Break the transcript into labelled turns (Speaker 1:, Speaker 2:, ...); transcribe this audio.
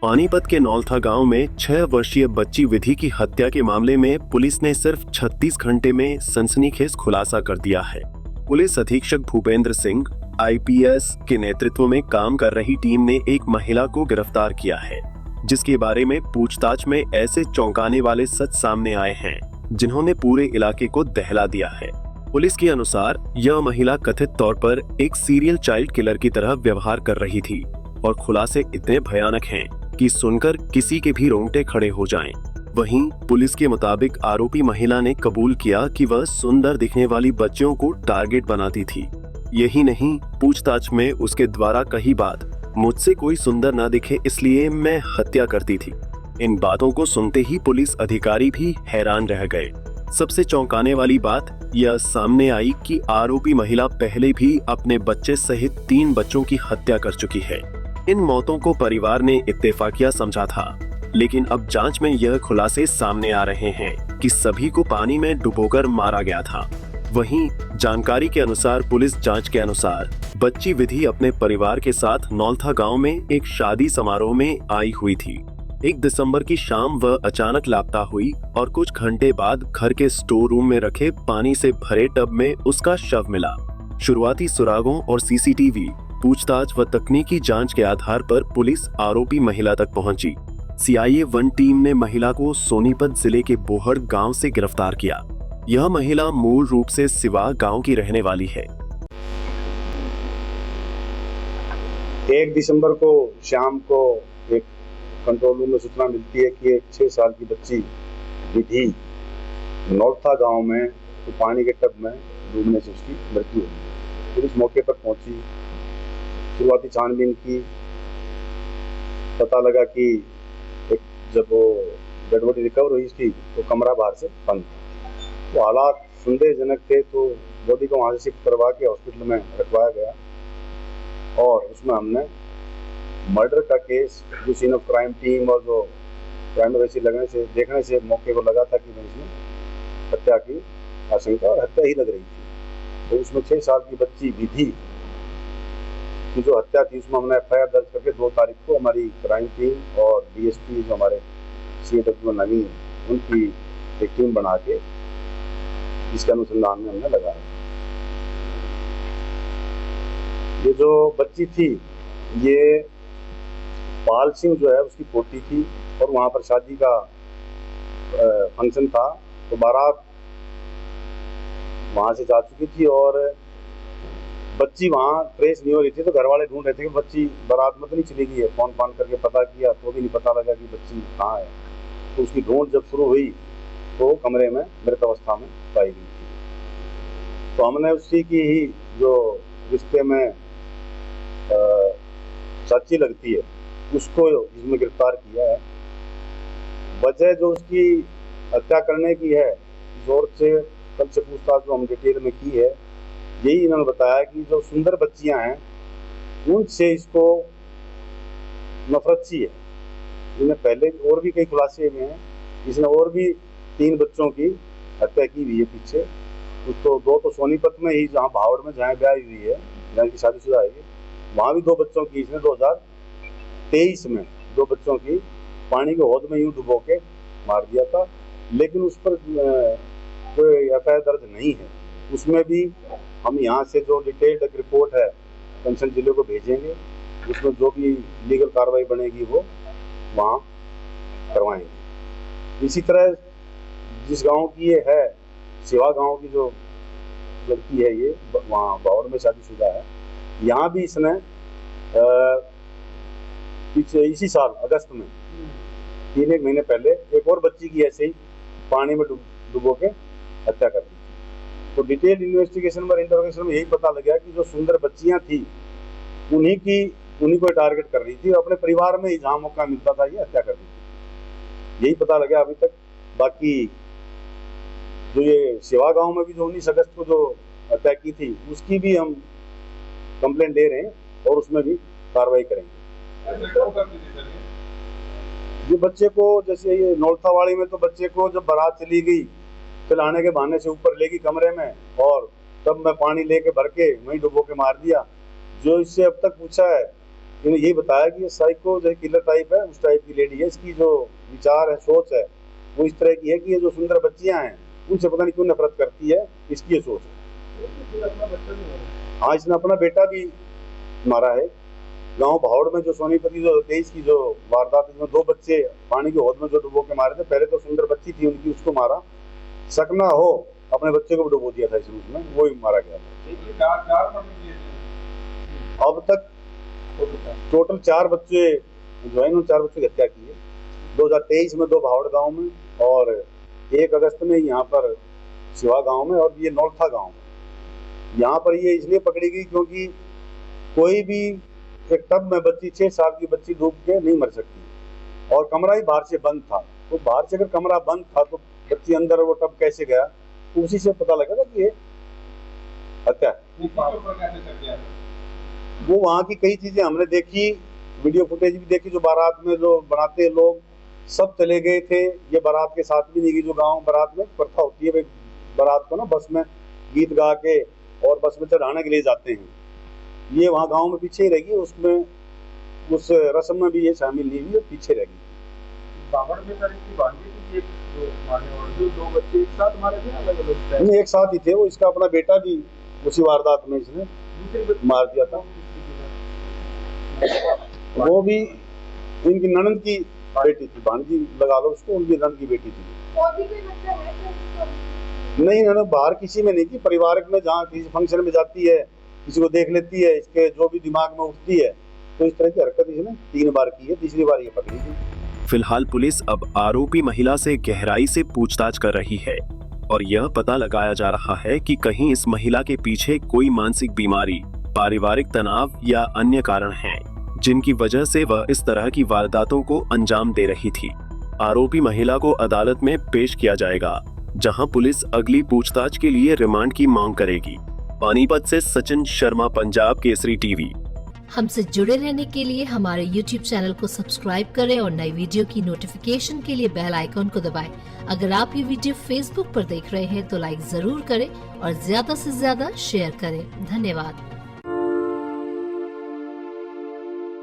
Speaker 1: पानीपत के नौलथा गांव में 6 वर्षीय बच्ची विधि की हत्या के मामले में पुलिस ने सिर्फ 36 घंटे में सनसनीखेज खुलासा कर दिया है। पुलिस अधीक्षक भूपेंद्र सिंह आईपीएस के नेतृत्व में काम कर रही टीम ने एक महिला को गिरफ्तार किया है, जिसके बारे में पूछताछ में ऐसे चौंकाने वाले सच सामने आए हैं जिन्होंने पूरे इलाके को दहला दिया है। पुलिस के अनुसार यह महिला कथित तौर पर एक सीरियल चाइल्ड किलर की तरह व्यवहार कर रही थी और खुलासे इतने भयानक हैं कि सुनकर किसी के भी रोंगटे खड़े हो जाएं। वहीं पुलिस के मुताबिक आरोपी महिला ने कबूल किया कि वह सुंदर दिखने वाली बच्चियों को टारगेट बनाती थी। यही नहीं, पूछताछ में उसके द्वारा कही बात, मुझसे कोई सुंदर ना दिखे इसलिए मैं हत्या करती थी। इन बातों को सुनते ही पुलिस अधिकारी भी हैरान रह गए। सबसे चौंकाने वाली बात यह सामने आई कि आरोपी महिला पहले भी अपने बच्चे सहित 3 बच्चों की हत्या कर चुकी है। इन मौतों को परिवार ने इत्तेफाकिया समझा था, लेकिन अब जांच में यह खुलासे सामने आ रहे हैं कि सभी को पानी में डुबोकर मारा गया था। वहीं जानकारी के अनुसार पुलिस जांच के अनुसार बच्ची विधि अपने परिवार के साथ नौलथा गांव में एक शादी समारोह में आई हुई थी। 1 दिसंबर की शाम वह अचानक लापता हुई और कुछ घंटे बाद घर के स्टोर रूम में रखे पानी से भरे टब में उसका शव मिला। शुरुआती सुरागों और सीसीटीवी पूछताछ व तकनीकी जांच के आधार पर पुलिस आरोपी महिला तक पहुंची। सीआईए 1 टीम ने महिला को सोनीपत जिले के बोहड़ गांव से गिरफ्तार किया। यह महिला मूल रूप से सिवा गांव की रहने वाली है।
Speaker 2: 1 दिसंबर को शाम को एक कंट्रोल रूम में सूचना मिलती है कि एक 6 साल की बच्ची विधि नौलथा गांव में तो पानी के टब में डूबने से उसकी मृत्यु हुई। पुलिस मौके पर पहुंची, शुरुआती छानबीन की, पता लगा कि जब वो डेड बॉडी रिकवर हुई इसकी तो कमरा बाहर से बंद था। तो हालात संदेहजनक थे, तो बॉडी को वहाँ से शिफ्ट करवा के हॉस्पिटल में रखवाया गया और उसमें हमने मर्डर का केस जो सीन ऑफ क्राइम टीम और जो क्राइम वैसी देखने से मौके को लगा था कि इसमें हत्या की आशंका और हत्या ही लग रही थी। तो उसमें 6 साल की बच्ची विधि की जो हत्या थी उसमें हमने एफआईआर दर्ज करके 2 तारीख को हमारी क्राइम टीम और डीएसपी जो हमारे सीएडब्ल्यू नवीन उनकी एक टीम बना के इसके अनुसंधान में हमने लगाया। ये जो बच्ची थी ये पाल सिंह जो है उसकी पोती थी और वहाँ पर शादी का फंक्शन था, तो बारात वहाँ से जा चुकी थी और बच्ची वहाँ ट्रेस नहीं हो रही थी। तो घर वाले ढूंढ रहे थे कि बच्ची बारात में तो नहीं चली गई है। फोन करके पता किया तो भी नहीं पता लगा कि बच्ची कहाँ है। तो उसकी ढूंढ जब शुरू हुई तो कमरे में मृत अवस्था में पाई गई थी। तो हमने उसी की ही जो रिश्ते में चाची लगती है उसको इसमें गिरफ्तार किया है। वजह जो उसकी हत्या करने की है, जोर से कल से पूछताछ जो हम डिटेल में की है, यही इन्होंने बताया कि जो सुंदर बच्चियां हैं उनसे इसको नफरत सी है। इन्हें पहले और भी कई खुलासे हुए हैं, इसने और भी 3 बच्चों की हत्या की हुई है पीछे। तो 2 तो सोनीपत में ही जहाँ भावड़ में जहाँ ब्याह हुई है, जहाँ की शादीशुदा है, वहाँ भी 2 बच्चों की इसने 2023 में 2 बच्चों की पानी के हौद में यूं डुबो के मार दिया था। लेकिन उस पर कोई एफआईआर दर्ज नहीं है। उसमें भी हम यहाँ से जो डिटेल्ड रिपोर्ट है कंसर्न जिले को भेजेंगे, उसमें जो भी लीगल कार्रवाई बनेगी वो वहाँ करवाएंगे। इसी तरह जिस गांव की ये है, सिवा गांव की जो लड़की है, ये वहाँ बावड़ में शादीशुदा है, यहाँ भी इसने पीछे इसी साल अगस्त में 3 महीने पहले एक और बच्ची की ऐसे ही पानी में डुबो के हत्या कर दी। तो डिटेल इन्वेस्टिगेशन और इंटरोगेशन में यही पता लगा कि जो सुंदर बच्चियां थी उन्हीं को टारगेट कर रही थी और अपने परिवार में ही जहां मौका मिलता था ये हत्या कर दी थी। यही पता लगा अभी तक। बाकी जो ये सेवा गांव में भी जो 19 अगस्त को जो हत्या की थी उसकी भी हम कंप्लेंट दे रहे हैं और उसमें भी कार्रवाई करेंगे। ये बच्चे को जैसे ये नौलथावाड़ी में तो बच्चे को जब बारात चली गई चलाने के बहाने से ऊपर लेगी कमरे में और तब मैं पानी लेके भर के वहीं डुबो के मार दिया। जो इससे अब तक पूछा है इन्होंने यही बताया कि ये साइको जो है किलर टाइप है, उस टाइप की लेडी है। इसकी जो विचार है, सोच है, वो इस तरह की है कि ये जो सुंदर बच्चियां हैं उनसे पता नहीं क्यों नफरत करती है, इसकी ये सोच है। हाँ, इसने अपना बेटा भी मारा है। गांव भावड़ में जो सोनीपति जो 23 की जो वारदात, इसमें 2 बच्चे पानी की हौद में जो डुबो के मारे थे। पहले तो सुंदर बच्ची थी उनकी, उसको मारा, शक ना हो अपने बच्चे को भी डुबो दिया था इसमें, उसमें वो ही मारा गया था। अब तक टोटल 4 बच्चे जो है, उन्होंने 4 बच्चों की हत्या की है। 2023 में 2 भावड़ गांव में और 1 अगस्त में यहाँ पर शिवा गांव में, और ये नौलथा गांव में। यहाँ पर ये इसलिए पकड़ी गई क्योंकि कोई भी एक टब में बच्ची 6 साल की बच्ची डूब के नहीं मर सकती, और कमरा ही बाहर से बंद था। तो बाहर से अगर कमरा बंद था तो बच्ची अंदर वो टब कैसे गया, तो उसी से पता लगा था कि ये हत्या। वो वहाँ की कई चीजें हमने देखी, वीडियो फुटेज भी देखी, जो बारात में जो बनाते हैं लोग सब चले गए थे। ये बारात के साथ भी नहीं गई। जो गांव बारात में प्रथा होती है, बारात को ना बस में गीत गा के और बस में चढ़ाने के लिए जाते हैं, ये वहाँ गांव में पीछे ही रहेगी। उसमें उस रस्म में भी ये शामिल नहीं हुई, पीछे रहेगी।
Speaker 3: दो बच्चे एक साथ मारे थे, अलग-अलग
Speaker 2: नहीं, एक साथ ही थे वो। इसका अपना बेटा भी उसी वारदात में इसने मार दिया था। वो भी इनकी ननद की बेटी थी, भांजी लगा लो उसको, उनकी ननद की बेटी थी।
Speaker 4: और भी कोई बच्चा है तो
Speaker 2: नहीं, इन्होंने बाहर किसी में नहीं की, पारिवारिक में जहाँ किसी फंक्शन में जाती है, किसी को देख लेती है, इसके जो भी दिमाग में उठती है, तो इस तरह की हरकत इसने 3 बार की है। तीसरी बार ये पकड़ी गई।
Speaker 1: फिलहाल पुलिस अब आरोपी महिला से गहराई से पूछताछ कर रही है और यह पता लगाया जा रहा है कि कहीं इस महिला के पीछे कोई मानसिक बीमारी, पारिवारिक तनाव या अन्य कारण हैं, जिनकी वजह से वह इस तरह की वारदातों को अंजाम दे रही थी। आरोपी महिला को अदालत में पेश किया जाएगा, जहां पुलिस अगली पूछताछ के लिए रिमांड की मांग करेगी। पानीपत से सचिन शर्मा, पंजाब केसरी टीवी।
Speaker 5: हमसे जुड़े रहने के लिए हमारे YouTube चैनल को सब्सक्राइब करें और नई वीडियो की नोटिफिकेशन के लिए बेल आइकॉन को दबाएं। अगर आप ये वीडियो Facebook पर देख रहे हैं तो लाइक जरूर करें और ज्यादा से ज्यादा शेयर करें। धन्यवाद।